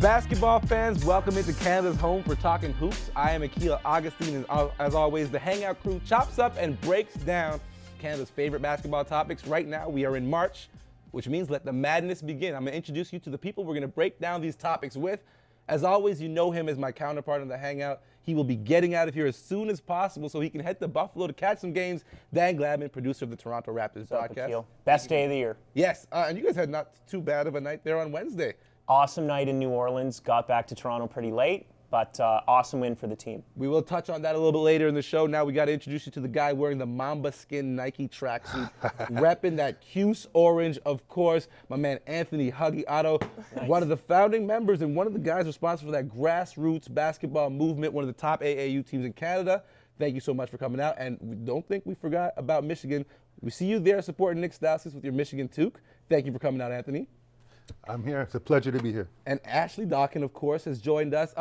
Basketball fans, welcome into Canada's home for Talking Hoops. I am Akila Augustine, and as always, the Hangout crew chops up and breaks down Canada's favorite basketball topics. Right now, we are in March, which means let the madness begin. I'm going to introduce you to the people we're going to break down these topics with. As always, you know him as my counterpart in the Hangout. He will be getting out of here as soon as possible so he can head to Buffalo to catch some games. Dan Gladman, producer of the Toronto Raptors podcast. Best day of the year. Yes, and you guys had not too bad of a night there on Wednesday. Awesome night in New Orleans. Got back to Toronto pretty late, but awesome win for the team. We will touch on that a little bit later in the show. Now we got to introduce you to the guy wearing the Mamba skin Nike tracksuit, repping that Cuse orange, of course, my man Anthony Huggy Otto, nice. One of the founding members and one of the guys responsible for that grassroots basketball movement, one of the top AAU teams in Canada. Thank you so much for coming out, and we don't think we forgot about Michigan. We see you there supporting Nick Stauskas with your Michigan toque. Thank you for coming out, Anthony. I'm here. It's a pleasure to be here. And Ashley Dawkin, of course, has joined us.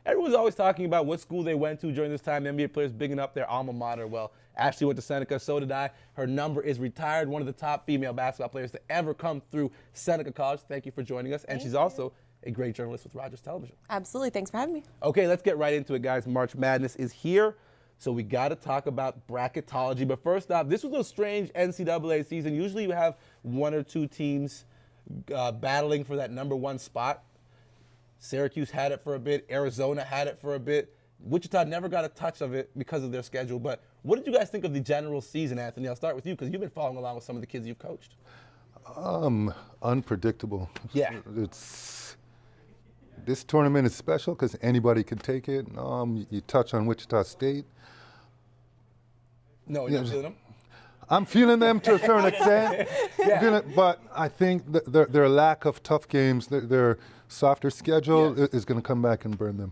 Everyone's always talking about what school they went to during this time. NBA players bigging up their alma mater. Well, Ashley went to Seneca, so did I. Her number is retired, one of the top female basketball players to ever come through Seneca College. Thank you for joining us. And she's also a great journalist with Rogers Television. Absolutely. Thanks for having me. Okay, let's get right into it, guys. March Madness is here, so we got to talk about bracketology. But first off, this was a strange NCAA season. Usually you have one or two teams battling for that number one spot. Syracuse had it for a bit. Arizona had it for a bit. Wichita never got a touch of it because of their schedule. But what did you guys think of the general season, Anthony? I'll start with you because you've been following along with some of the kids you've coached. Unpredictable. Yeah. This tournament is special because anybody can take it. You touch on Wichita State. No, you're not feeling them? I'm feeling them to a certain extent, but I think that their lack of tough games, their softer schedule is going to come back and burn them.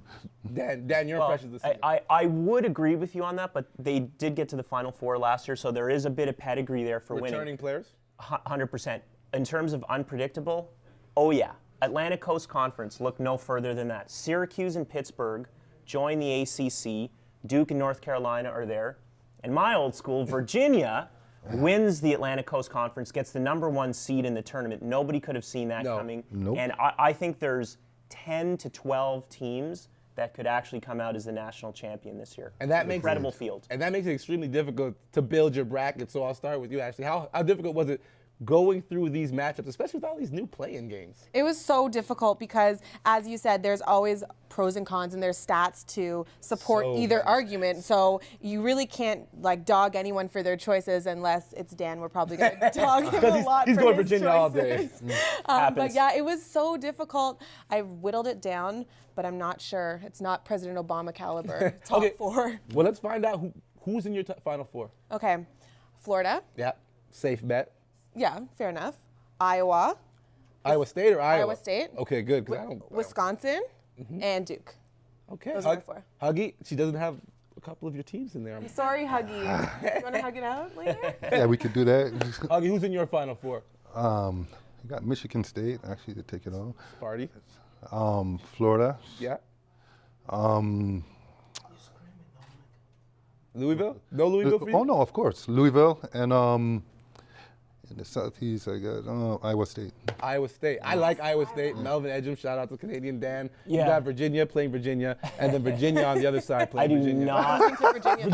Dan, your impressions of the season? I would agree with you on that, but they did get to the Final Four last year, so there is a bit of pedigree there for winning. Returning players? 100%. In terms of unpredictable, oh yeah. Atlantic Coast Conference, look no further than that. Syracuse and Pittsburgh join the ACC. Duke and North Carolina are there. And my old school, Virginia, wins the Atlantic Coast Conference, gets the number one seed in the tournament. Nobody could have seen that coming. Nope. And I think there's 10 to 12 teams that could actually come out as the national champion this year. And that makes incredible field. And that makes it extremely difficult to build your bracket. So I'll start with you, Ashley. How difficult was it going through these matchups, especially with all these new play-in games? It was so difficult because, as you said, there's always pros and cons and there's stats to support either argument. So you really can't dog anyone for their choices unless it's Dan. We're probably going to dog him a lot. He's for going his Virginia all day. But yeah, it was so difficult. I whittled it down, but I'm not sure. It's not President Obama caliber top four. Well, let's find out who's in your Final Four. Okay, Florida. Yeah, safe bet. Yeah, fair enough. Iowa. Iowa State or Iowa? Iowa State. Okay, good. Wisconsin and Duke. Okay. Those are my four. Huggy, she doesn't have a couple of your teams in there. I'm sorry, Huggy. You want to hug it out later? Yeah, we could do that. Huggy, who's in your Final Four? You got Michigan State, actually, to take it on. Sparty. Florida. Yeah. Louisville? No Louisville for you? Oh, no, of course. Louisville and in the Southeast, I got Iowa State. Iowa State. I like Iowa State. Melvin Edgem, shout out to Canadian Dan. Yeah. You got Virginia playing Virginia, and then Virginia on the other side playing Virginia.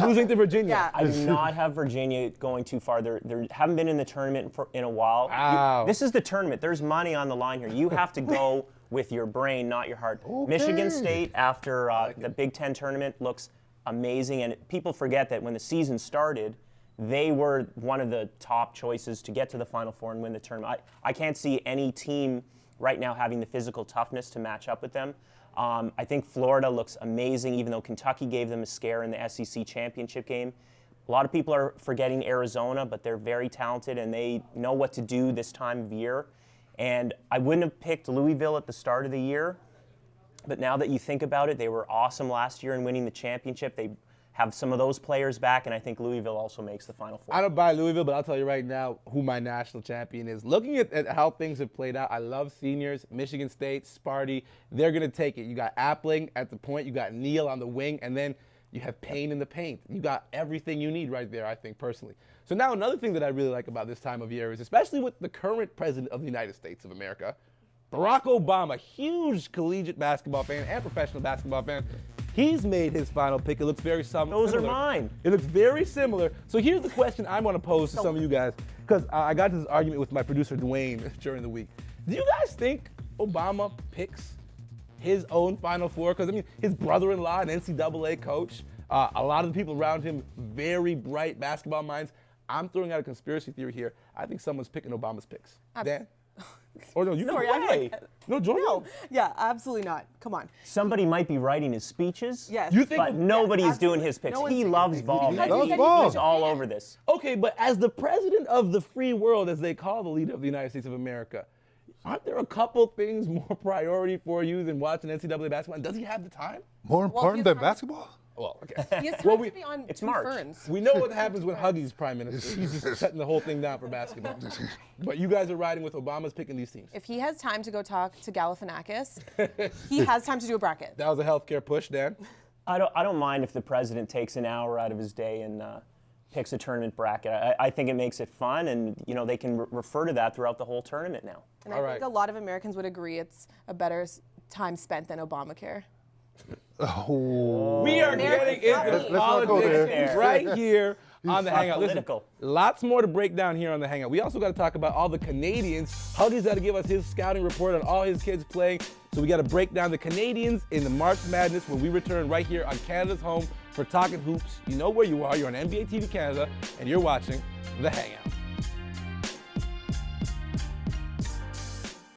Losing to Virginia. Yeah. I do not have Virginia going too far. They haven't been in the tournament in a while. Wow. This is the tournament. There's money on the line here. You have to go with your brain, not your heart. Okay. Michigan State, after the Big Ten tournament, looks amazing. And people forget that when the season started, they were one of the top choices to get to the Final Four and win the tournament. I can't see any team right now having the physical toughness to match up with them. I think Florida looks amazing, even though Kentucky gave them a scare in the SEC championship game. A lot of people are forgetting Arizona, but they're very talented and they know what to do this time of year. And I wouldn't have picked Louisville at the start of the year, but now that you think about it, they were awesome last year in winning the championship. They have some of those players back, and I think Louisville also makes the Final Four. I don't buy Louisville, but I'll tell you right now who my national champion is. Looking at how things have played out, I love seniors. Michigan State, Sparty, they're going to take it. You got Appling at the point, you got Neal on the wing, and then you have Payne in the paint. You got everything you need right there, I think, personally. So now another thing that I really like about this time of year is, especially with the current president of the United States of America, Barack Obama, huge collegiate basketball fan and professional basketball fan. He's made his final pick. It looks very similar. Those are mine. It looks very similar. So here's the question I want to pose to some of you guys, because I got this argument with my producer, Dwayne, during the week. Do you guys think Obama picks his own Final Four? Because, I mean, his brother-in-law, an NCAA coach, a lot of the people around him, very bright basketball minds. I'm throwing out a conspiracy theory here. I think someone's picking Obama's picks. Dan? Or no, you Sorry, know. I'm like, No, Jordan? no. Yeah, absolutely not. Come on. Somebody might be writing his speeches. Yes. You think- But nobody's Yes, doing absolutely. his picks. No one's He doing loves his picks. ball. Because man. he said ball. He's all over this. Okay, but as the president of the free world, as they call the leader of the United States of America, aren't there a couple things more priority for you than watching NCAA basketball? And does he have the time? More important he's than not- basketball? Well, okay. He has time Well, to be on it's two March. ferns. We know what happens when Huggy's prime minister. He's just shutting the whole thing down for basketball. But you guys are riding with Obama's picking these teams. If he has time to go talk to Galifianakis, he has time to do a bracket. That was a healthcare push, Dan. I don't mind if the president takes an hour out of his day and picks a tournament bracket. I think it makes it fun, and they can refer to that throughout the whole tournament now. And All I think right. a lot of Americans would agree it's a better time spent than Obamacare. Oh. We are America's getting not into me. Let's not go politics there. right here on the not Hangout. Listen, political. lots more to break down here on the Hangout. We also got to talk about all the Canadians. Huggy's got to give us his scouting report on all his kids playing. So we got to break down the Canadians in the March Madness when we return right here on Canada's home for Talking Hoops. You know where you are. You're on NBATV Canada, and you're watching the Hangout.